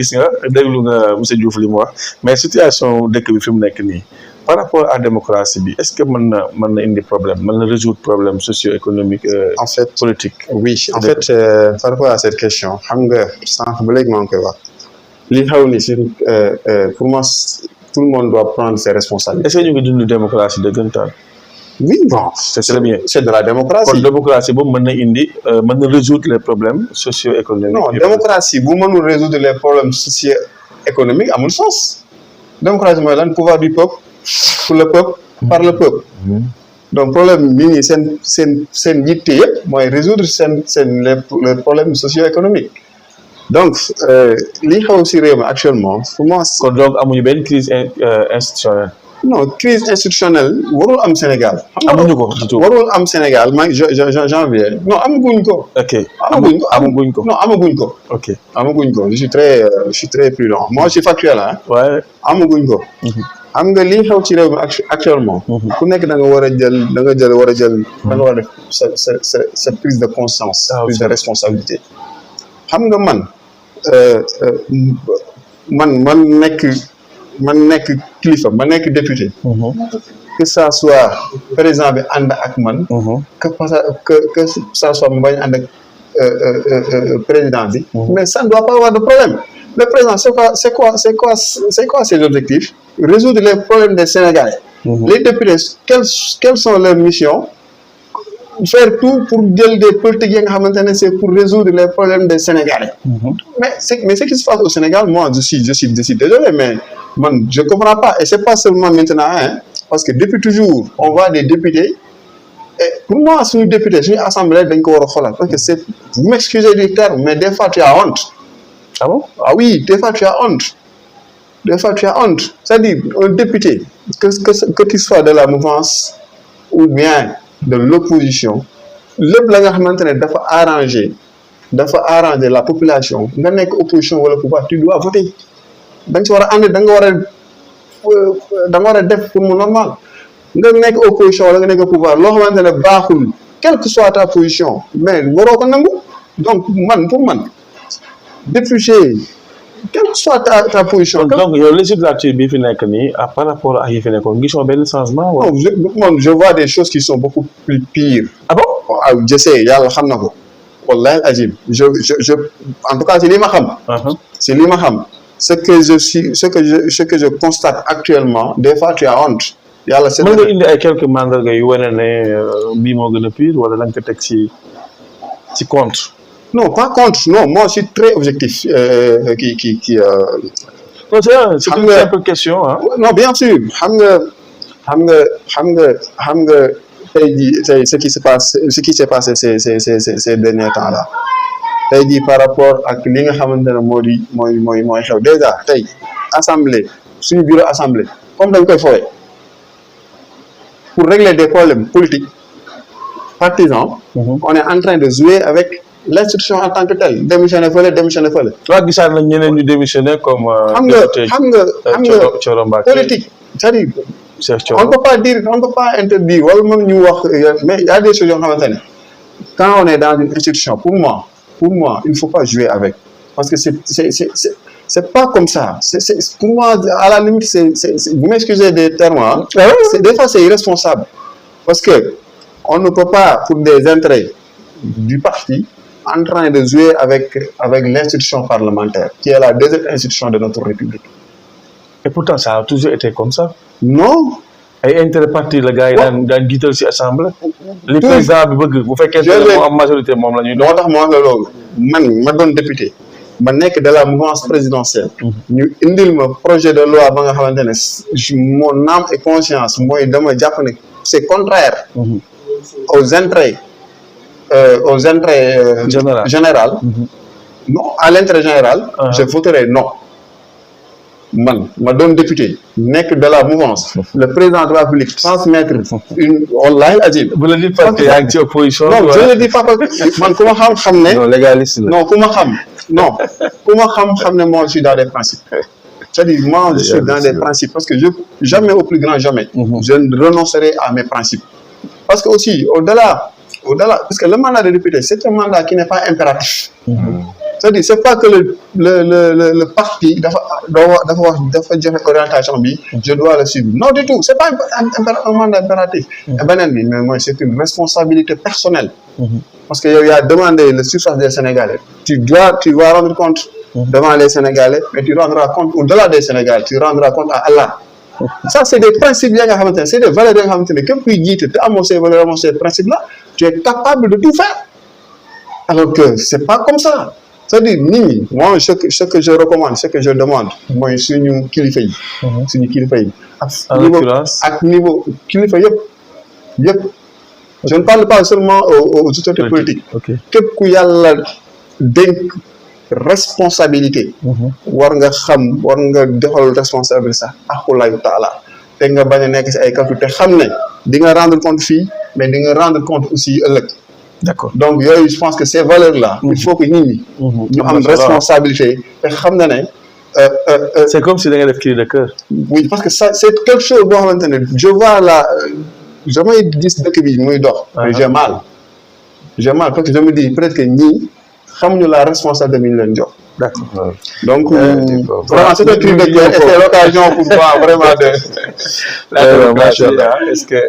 gis nga déglu nga monsieur Diouf li mu wax mais situation dëkk bi fi mu nekk nii par rapport à démocratie bi est-ce que mën na indi problème mën na résoudre problème socio-économique en fait politique. oui en fait par rapport à cette question xam nga sànq ba léegi maa ngi koy wax li xew ni si pour moi tout le monde doit prendre ses responsabilités. est-ce que ñu ngi dund démocratie dëggantaan. oui bon c'est très bien. c'est de la démocratie. kon démocratie boobu mën na indi mën na résoudre les problèmes socio-économiques. non démocratie bu mënul résoudre les problèmes socio-économiques amul sens. démocratie mooy lan pouvoir du peuple pour le peuple par le peuple. donc problème bi nii seen yitte yëpp mooy résoudre les problèmes socio-économiques. donc li xew si réew mi actuellement pour moi. kon donc amuñu benn crise institutionnelle. non crise institutionnelle warul am Sénégal. amuñu ko du tout warul am Sénégal man janvier non amaguñ ko. ok amaguñ ko non amaguñ ko. ok amaguñ ko je suis très prudent moi je suis factuel ah. waaye amaguñ ko. xam nga li xew ci réew mi actuellement. ku nekk da nga war a jël da nga war a def sa prise de conscience. prise de responsabilité. xam nga man nekk kilifa ma nekk député. que ça soit président bi ànd ak man. que ça soit mu bañ ànd ak président bi. mais ça ne doit pas avoir de problème. Le président c'est quoi ses objectifs? Résoudre les problèmes des Sénégalais. Les députés quelles sont leurs missions? Faire tout pour jël des politiques yi nga xamante ne c'est pour résoudre les problèmes des Sénégalais. mais ce qui se passe au Sénégal moi je suis désolé mais man je comprends pas et c'est pas seulement maintenant parce que depuis toujours on voit des députés et pour moi suñu député suñu assemblée dañ ko war a xoolal parce que c'est vous m'excusez du terme mais des fois tu as honte. ah bon? Ah oui des fois tu as honte. C'est-à-dire un député que tu sois de la mouvance ou bien de l'opposition lépp la nga xamante ne dafa arranger la population nga nekk opposition wala pouvoir tu dois voter da nga ci war a ànd da nga war a def pour mu normal nga nekk opposition wala nga nekk pouvoir loo xamante ne baaxul quelle que soit ta position mais waroo ko nangu donc pour man député quelle que soit ta position. donc yow législature bi fi nekk nii par rapport ak yi fi nekkoon gisoo benn changement. non je vois des choses qui sont beaucoup plus pires. ah bon? je sais yàlla xam na ko. wallahi azim je en tout cas c'est li ma xam. c'est li ma xam. ce que je constate actuellement des fois tu as honte. yàlla c'est. mën nga indi ay quelques mandarga yu wane ne bii moo gën a pire wala da nga ko teg ci compte. non pas contre non moi je suis très objectif non c'est une simple question non bien sûr xam nga tey ce qui s'est passé ces derniers temps là tey jii par rapport ak li nga xamante ne mooy xew déjà tey assemblée suñu bureau assemblée comme dañ koy fooye pour régler des problèmes politiques partisans on est en train de jouer avec l'institution en tant que telle démissionné fële. waaw gisaat nañ ñeneen ñu démissionné comme. xam nga politique c'est-à-dire. on ne peut pas interdire wala même ñu wax mais il y a des choses yoo xamante ne quand on est dans une institution pour moi il faut pas jouer avec parce que c'est pas comme ça pour moi à la limite c'est vous m'excusez des termes des fois c'est irresponsable parce que on ne peut pas pour des intérêts du parti en train de jouer avec l'institution parlementaire qui est la deuxième institution de notre République. Et pourtant ça a toujours été comme ça. Non. ay intérêt parti la gars yi daan jiital ci assemblée. li président bi bëgg bu fekkee ne moo am majorité moom la ñuy doon. moo tax moo la loolu man ma doon député ma nekk de la mouvance présidentielle. ñu indil ma projet de loi ba nga xamante ne mon âme et conscience mooy dama jàpp ne c'est contraire. aux intérêts général. Non à l'intérêt général. Je voterai non. Man ma doon député nekk de la mouvance le président de la République transmettre une wallahi azim. bu la di parce que yaa ngi ci opposition. non je le dis pas parce que man ku ma xam ne. non légaliste la. non ku ma xam ne moi je suis dans des principes. C'est-à-dire moi je suis dans des principes parce que jamais au plus grand jamais. Je ne renoncerai à mes principes. Parce que aussi au-delà parce que le mandat de député c'est un mandat qui n'est pas impératif. c'est-à-dire c'est pas que le parti dafa joxe orientation bi je dois le suivre non du tout c'est pas un mandat impératif beneen bi mais mooy c'est une responsabilité personnelle parce que yow yaa demandé le suffrage des Sénégalais tu dois rendre compte devant les Sénégalais mais tu rendras compte au-delà des Sénégalais tu rendras compte à Allah ça c'est des principes ya nga xamante ne c'est des valeurs ya nga xamante ne képp kuy jiite te amoo ces valeurs amoo ces principes là tu es capable de tout faire alors que c'est pas comme ça c'est-à-dire nit ñi moi ce que je recommande ce que je demande mooy suñu kilifa yi suñu kilifa yi ak niveau kilifa yëpp je ne parle pas seulement aux autorités politiques képp ku yàlla dénk responsabilité war nga doxal responsabilité sax aqulayu taala te nga bañ a nekk si ay calcul te xam ne di nga rendre compte fii mais di nga rendre compte aussi ëllëg d'accord donc yooyu je pense que ces valeurs là il faut que nit ñi ñu am responsabilité te xam na ne c'est comme si da nga def cri de cœur oui parce que ça c'est quelque chose boo xamante ne je vois là damay gis dëkk bi muy dox j'ai mal parce que je me dis peut-être que ñii xamuñu la responsabilité bi ñu leen jox. D'accord. Donc vraiment c'est un cri de cœur et c'est l'occasion pour moi vraiment de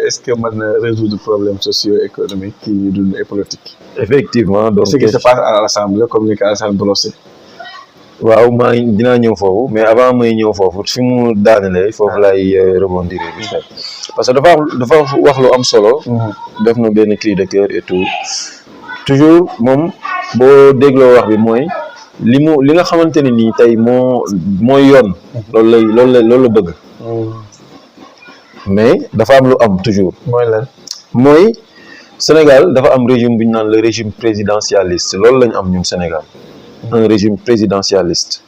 est-ce que mën na résoudre problèmes socio-économiques qui ñu dund et politiques. Effectivement donc ce qui se passe à l'Assemblée comme ni ko Alassane brossé. waaw maa ngi dinaa ñëw foofu mais avant may ñëw foofu fi mu daanelee foofu laay rebondir bi parce que dafa wax lu am solo. def na benn cri de cœur et tout toujours moom boo dégloo wax bi mooy li nga xamante ne nii tey mooy yoon. loolu la bëgg. mais dafa am lu am toujours. mooy lan mooy Sénégal dafa am régime bu ñu naan le régime présidentialiste loolu lañu am ñun Sénégal. un régime présidentialiste.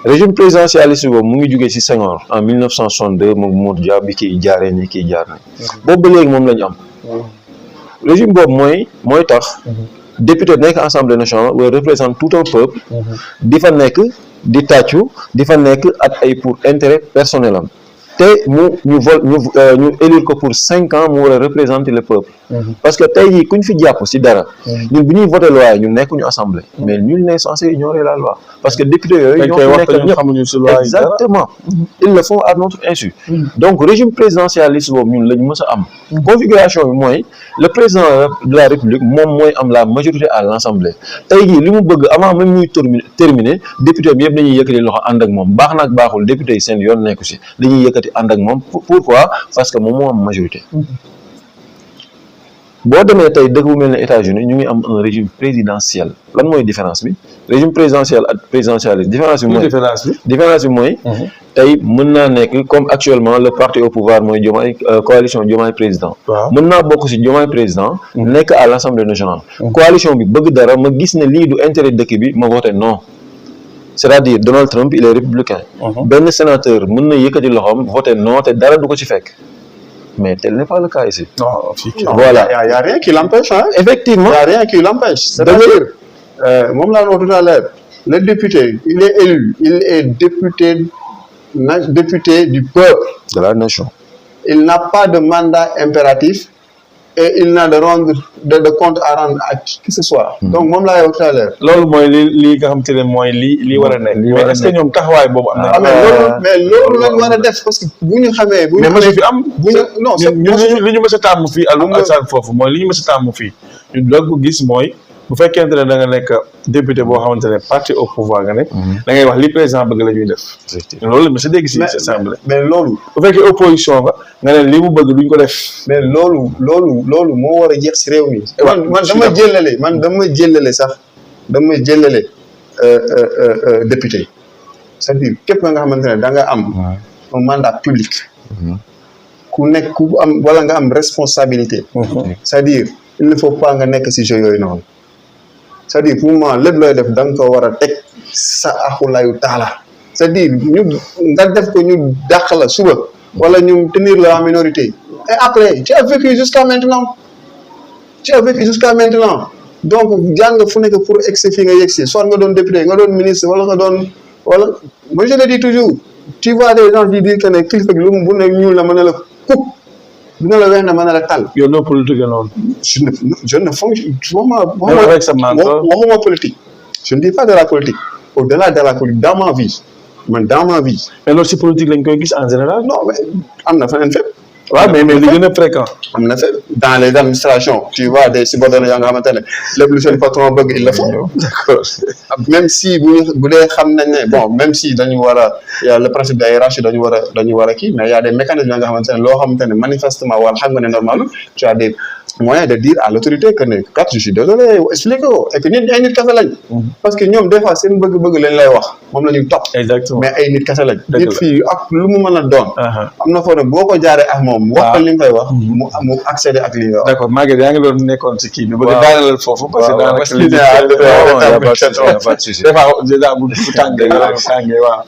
régime présidentialiste boobu mu ngi jugee ci Senghor en 1962 moom Mamadou Dia bi kiy jaaree nii kiy jaar nii. boobu ba léegi moom la ñu am. régime boobu mooy tax. député nekk assemblée nationale wala représente tout un peuple. di fa nekk di tàccu di fa nekk ak ay pour intérêt personnel am. te ñu élire ko pour 5 ans mu war a représenter le peuple. parce que tey jii kuñ fi jàpp ci dara. ñun bu ñuy voté loi ñun nekkuñu assemblée. mais nul n'est censé ignorer la loi parce que député yooyu. ñoo fi nekk ñëpp exactement. ils le font à notre insu. donc régime présidentialiste boobu ñun lañ mës a am. configuration bi mooy le président de la république moom mooy am la majorité à l'assemblée tey jii li mu bëgg avant même ñuy terminer député bi yëpp dañuy yëkkati loxo ànd ak moom baax na ak baaxul député yi seen yoon nekku ci dañuy yëkkati ànd ak moom pourquoi parce que moom moo am majorité. boo demee tey dëkk bu mel ne États-Unis ñu ngi am un régime présidentiel lan mooy différence bi régime présidentiel ak présidentialiste différence bi mooy tey mën naa nekk comme actuellement le parti au pouvoir mooy Diomaye coalition Diomaye président mën naa bokk ci Diomaye président nekk à l'Assemblée nationale coalition bi bëgg dara ma gis ne lii du intérêt dëkk bi ma voté non c'est-à-dire Donald Trump il est républicain benn sénateur mën na yëkkati loxoom voté non te dara du ko ci fekk mais tel n'est pas le cas ici. Voilà. Il n'y a rien qui l'empêche. Hein? Effectivement. Il n'y a rien qui l'empêche. C'est-à-dire, moi, tout à l'heure, le député, il est élu, il est député du peuple. De la nation. Il n'a pas de mandat impératif et il n'a de compte à rendre à qui que ce soit. Donc, moi, là, tout à l'heure. loolu mooy li nga xam te ne mooy li war a nekk. mais est-ce que ñoom taxawaay boobu am na. mais loolu lañ war a def parce que bu ñu xamee. mais monsieur fi am. non ñun li ñu mës a tàmm fii Alassane foofu mooy li ñu mës a tàmm fii ñu doog ko gis mooy bu fekkente ne da nga nekk député boo xamante ne parti au pouvoir nga nekk. da ngay wax li président bëgg la ñuy def. loolu la mës a dégg si assemblée. mais loolu. bu fekkee opposition nga ne li mu bëgg duñ ko def. mais loolu moo war a jeex si réew mi. man dama jëlale député c'est-à-dire képp nga xamante ne da nga am un mandat public. ku am wala nga am responsabilité. c'est-à-dire il ne faut pas nga nekk si jeu yooyu noonu. c'est-à-dire pour moi lépp looy def da nga ko war a teg sa axulaayu taala c'est-à-dire nga def ko ñu dàq la suba wala ñu tenir la en minorité et après tu as vécu jusqu'à maintenant donc jàng fu nekk pour egsi fii nga yegsi soit nga doon député nga doon ministre wala moi je le dis toujours tu vois des gens qui disent que ne kilifa gi lu bu ne ñuul la mën na la kuk dina la weex na mën na la tal. yow politique noonu. je ne fonctionne waxuma politique je ne dis pas de la politique au-delà de la politique dans ma vie man dans ma vie. mais loolu si politique lañ koy gis en général. non mais am na feneen fépp. waaw mais li gën a fréquent. am na fépp dans les administrations tu vois des subordonnés yoo nga xamante ne lépp lu seen patron bëgg il le faut. d'accord même si bu dee xam nañ ne bon même si dañu war a y a le principe de hiérarchie dañu war a kii mais y a des mécanismes yoo nga xamante ne loo xamante ne manifestement wala xam nga ne normal tu as des moyens de dire à l'autorité que ne kat je suis désolé expliqué ko et que nit ay nit kese lañ. parce que ñoom des fois seen bëgg-bëgg lañ lay wax moom la ñuy topp. exactement mais ay nit kese lañ. dëgg la nit fii ak lu mu mën a doon. am na foo ne boo ko jaaree ak moom. wax ko li nga koy wax. mu accéder ak li nga wax. d'accord Maguette yaa ngi doon nekkoon ci kii bi. bëgg daanalal foofu. parce que daanaka y a pas de souci. des fois déjà bu tàngee waaw.